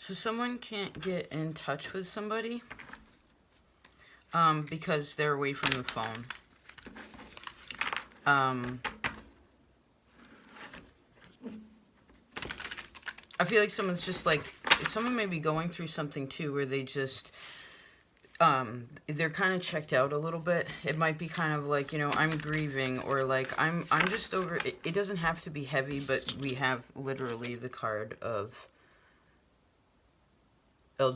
So someone can't get in touch with somebody because they're away from the phone. I feel like someone's just like, someone may be going through something too where they just, they're kind of checked out a little bit. It might be kind of like, you know, I'm grieving, or like I'm just over it. It doesn't have to be heavy, but we have literally the card of Il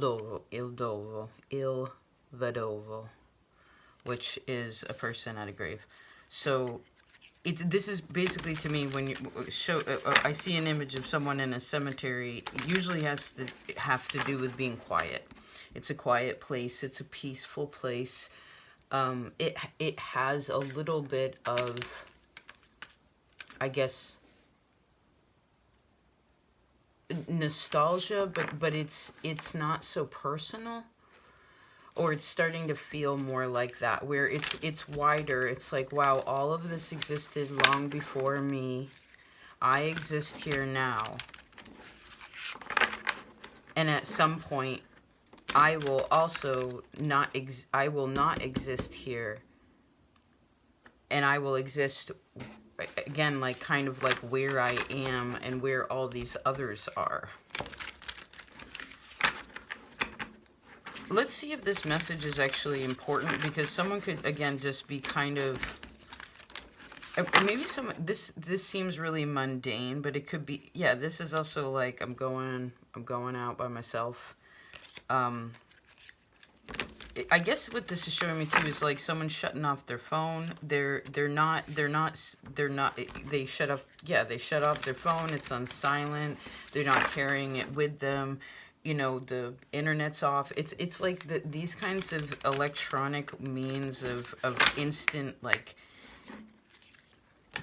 Vedovo, which is a person at a grave. So this is basically, to me, when you show, I see an image of someone in a cemetery. It usually has to have to do with being quiet. It's a quiet place. It's a peaceful place. It has a little bit of, I guess, nostalgia, but it's not so personal. Or it's starting to feel more like that, where it's wider. It's like, wow, all of this existed long before me. I exist here now. And at some point, I will also not exist here. And I will exist, again, like kind of like where I am and where all these others are. Let's see if this message is actually important, because someone could, again, just be kind of, maybe this seems really mundane, but it could be, yeah, this is also like, I'm going out by myself. I guess what this is showing me too is like someone shutting off their phone. They shut off, yeah, they shut off their phone. It's on silent. They're not carrying it with them. You know, the internet's off. It's like these kinds of electronic means of instant, like,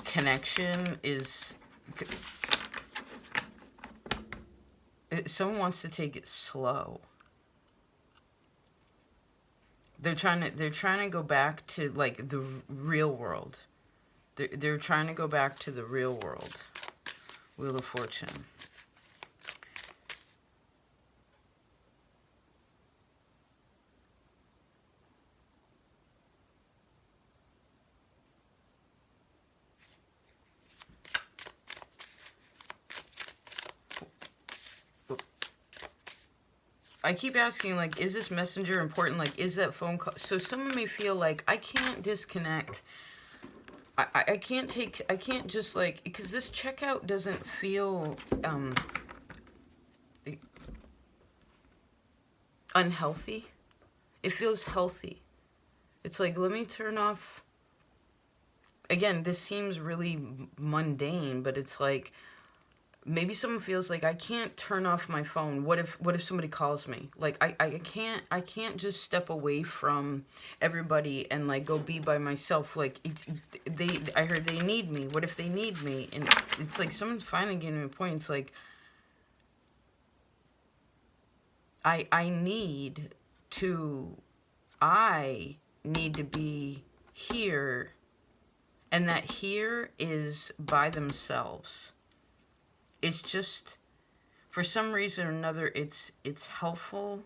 connection is, someone wants to take it slow. They're trying to go back to like the real world. They're trying to go back to the real world. Wheel of Fortune. I keep asking, like, is this messenger important? Like, is that phone call? So someone may feel like, I can't disconnect. I can't just, like, because this checkout doesn't feel unhealthy. It feels healthy. It's like, let me turn off. Again, this seems really mundane, but it's like, maybe someone feels like, I can't turn off my phone. What if somebody calls me? Like, I can't just step away from everybody and like go be by myself. Like, I heard they need me. What if they need me? And it's like someone's finally getting to a point. It's like, I need to be here, and that here is by themselves. It's just, for some reason or another, it's helpful.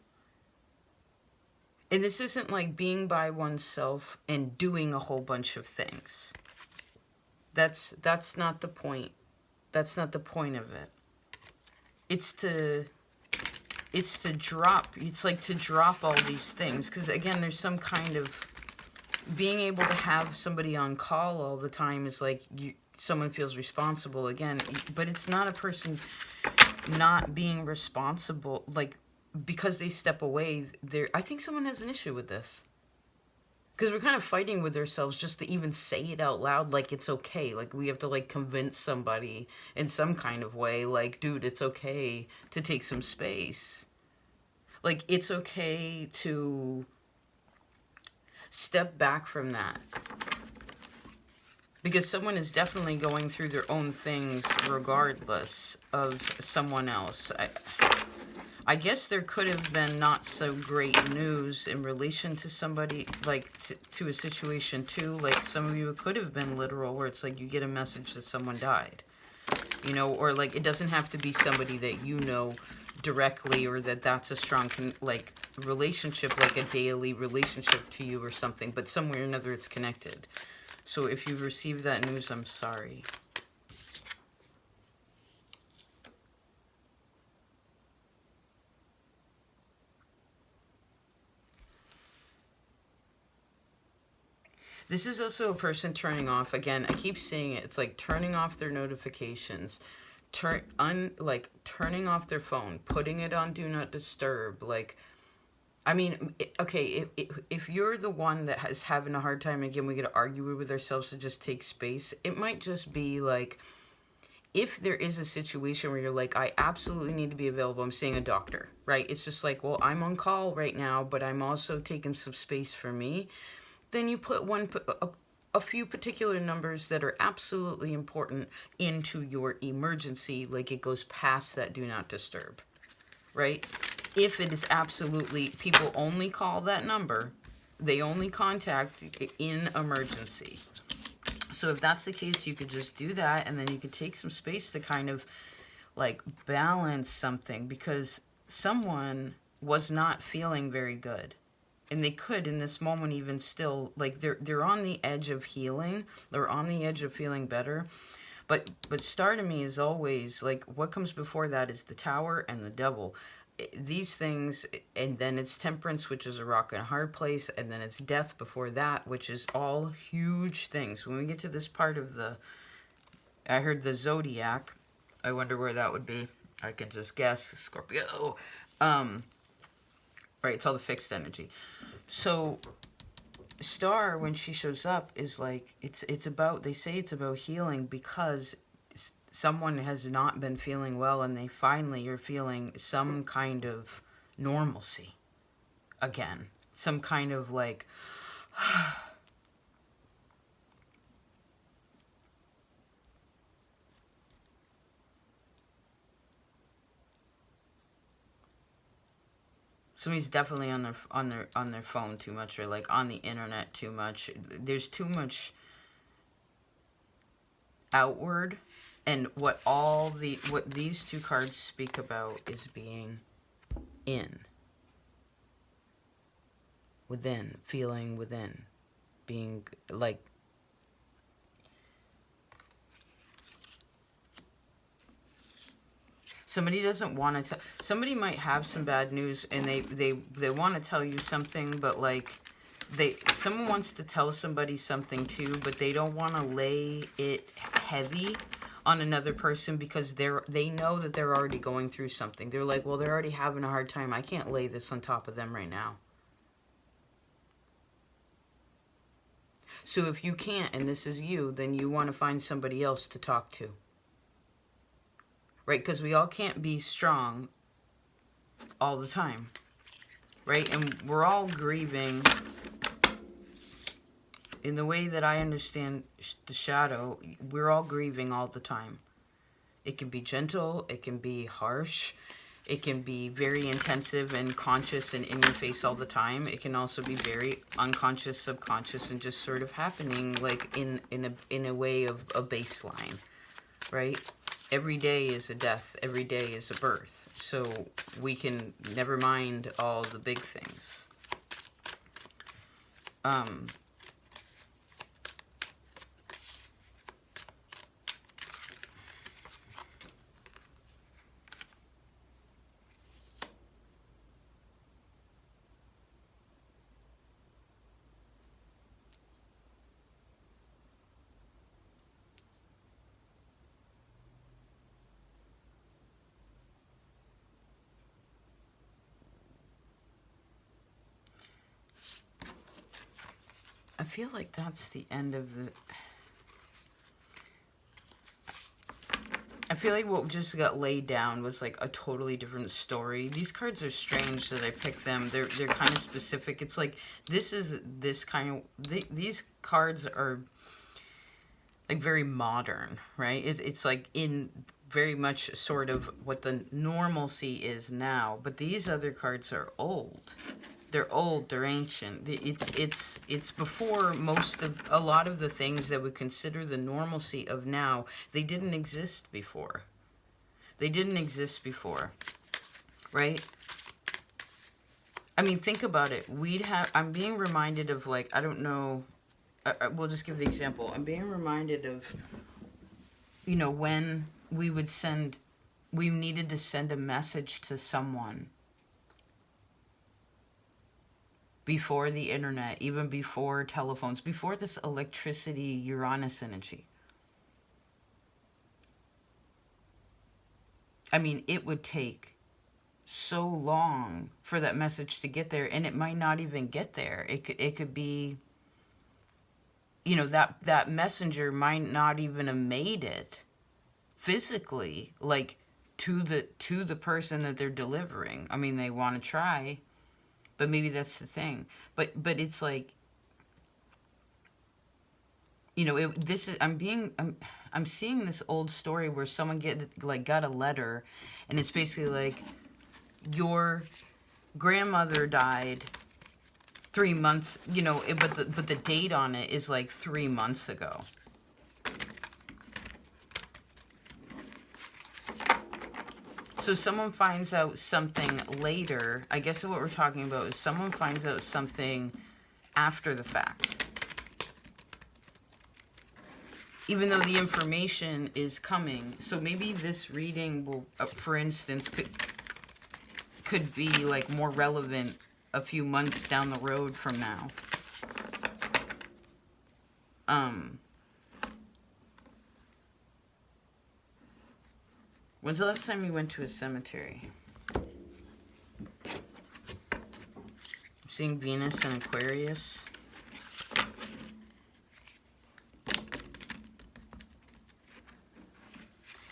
And this isn't like being by oneself and doing a whole bunch of things. That's not the point. That's not the point of it. It's to drop. It's like to drop all these things. Because again, there's some kind of, being able to have somebody on call all the time is like, someone feels responsible again, but it's not a person not being responsible, like, because they step away. I think someone has an issue with this, because we're kind of fighting with ourselves just to even say it out loud, like it's okay. Like, we have to like convince somebody in some kind of way, like, dude, it's okay to take some space. Like, it's okay to step back from that. Because someone is definitely going through their own things regardless of someone else. I guess there could have been not so great news in relation to somebody, like to a situation too. Like, some of you, it could have been literal, where it's like you get a message that someone died. You know, or like, it doesn't have to be somebody that you know directly, or that that's a strong like relationship, like a daily relationship to you or something, but somewhere or another it's connected. So if you received that news, I'm sorry. This is also a person turning off, again, I keep saying it, it's like turning off their notifications, turning off their phone, putting it on do not disturb. Like, I mean, okay, if you're the one that is having a hard time, again, we got to argue with ourselves to just take space. It might just be like, if there is a situation where you're like, I absolutely need to be available, I'm seeing a doctor, right? It's just like, well, I'm on call right now, but I'm also taking some space for me. Then you put a few particular numbers that are absolutely important into your emergency, like it goes past that do not disturb, right? If it is absolutely, people only call that number, they only contact in emergency. So if that's the case, you could just do that, and then you could take some space to kind of like balance something, because someone was not feeling very good. And they could in this moment even still, like they're on the edge of healing. They're on the edge of feeling better. But star to me is always like, what comes before that is the Tower and the Devil. These things, and then it's Temperance, which is a rock and a hard place, and then it's Death before that, which is all huge things. When we get to this part of the, I heard the Zodiac. I wonder where that would be. I can just guess. Scorpio. Right, it's all the fixed energy. So Star, when she shows up, is like, it's about, they say it's about healing, because someone has not been feeling well, and they finally are feeling some kind of normalcy again. Some kind of like, somebody's definitely on their phone too much, or like on the internet too much. There's too much outward, and what these two cards speak about is being in, within, feeling within, being like, somebody doesn't want to tell, somebody might have some bad news, and they want to tell you something, but like someone wants to tell somebody something too, but they don't want to lay it heavy on another person, because they know that they're already going through something. They're like, well, they're already having a hard time. I can't lay this on top of them right now. So if you can't, and this is you, then you want to find somebody else to talk to. Right? Because we all can't be strong all the time. Right? And we're all grieving. In the way that I understand the shadow, we're all grieving all the time. It can be gentle, it can be harsh, it can be very intensive and conscious and in your face all the time. It can also be very unconscious, subconscious, and just sort of happening like in a way of a baseline, right? Every day is a death, every day is a birth. So we can never mind all the big things. I feel like that's the end of the... I feel like what just got laid down was like a totally different story. These cards are strange that I picked them. They're kind of specific. It's like, this is this kind of... These cards are like very modern, right? It's like in very much sort of what the normalcy is now. But these other cards are old. They're old, they're ancient. It's before a lot of the things that we consider the normalcy of now, they didn't exist before. They didn't exist before. right? I mean, think about it. I'm being reminded of, like, I don't know, we'll just give the example. I'm being reminded of, you know, when we needed to send a message to someone before the internet, even before telephones, before this electricity, Uranus energy. I mean, it would take so long for that message to get there, and it might not even get there. It could be, you know, that messenger might not even have made it physically, like, to the person that they're delivering. I mean, they want to try, but maybe that's the thing. But it's like, you know, I'm seeing this old story where someone got a letter, and it's basically like, your grandmother died 3 months, you know, but the date on it is like 3 months ago. So someone finds out something later. I guess what we're talking about is someone finds out something after the fact. Even though the information is coming. So maybe this reading will, for instance, could be like more relevant a few months down the road from now. When's the last time you went to a cemetery? I'm seeing Venus and Aquarius.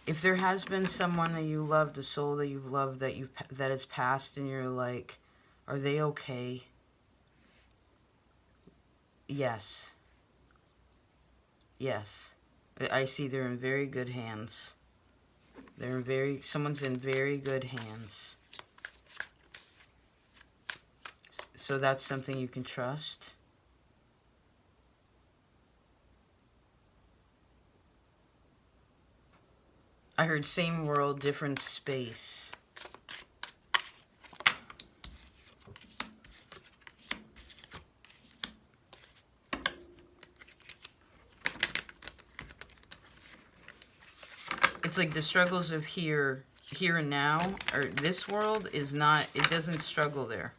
If there has been someone that you loved, a soul that you've loved that has passed, and you're like, are they okay? Yes. Yes. I see they're in very good hands. Someone's in very good hands. So that's something you can trust. I heard same world, different space. It's like the struggles of here and now, or this world is not, it doesn't struggle there.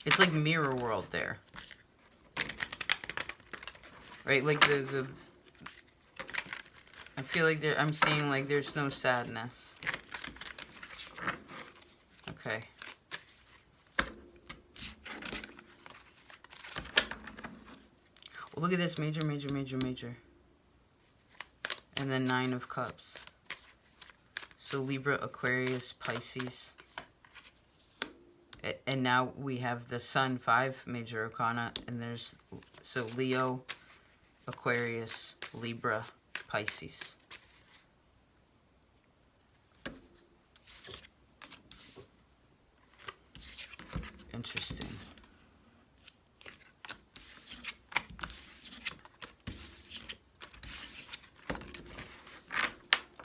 It's like mirror world there. Right? Like I feel like I'm seeing like there's no sadness. Okay. Well, look at this. Major, major, major, major. And then 9 of Cups. So Libra, Aquarius, Pisces. And now we have the Sun, 5 major arcana. And there's, so Leo, Aquarius, Libra, Pisces. Interesting.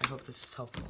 I hope this is helpful.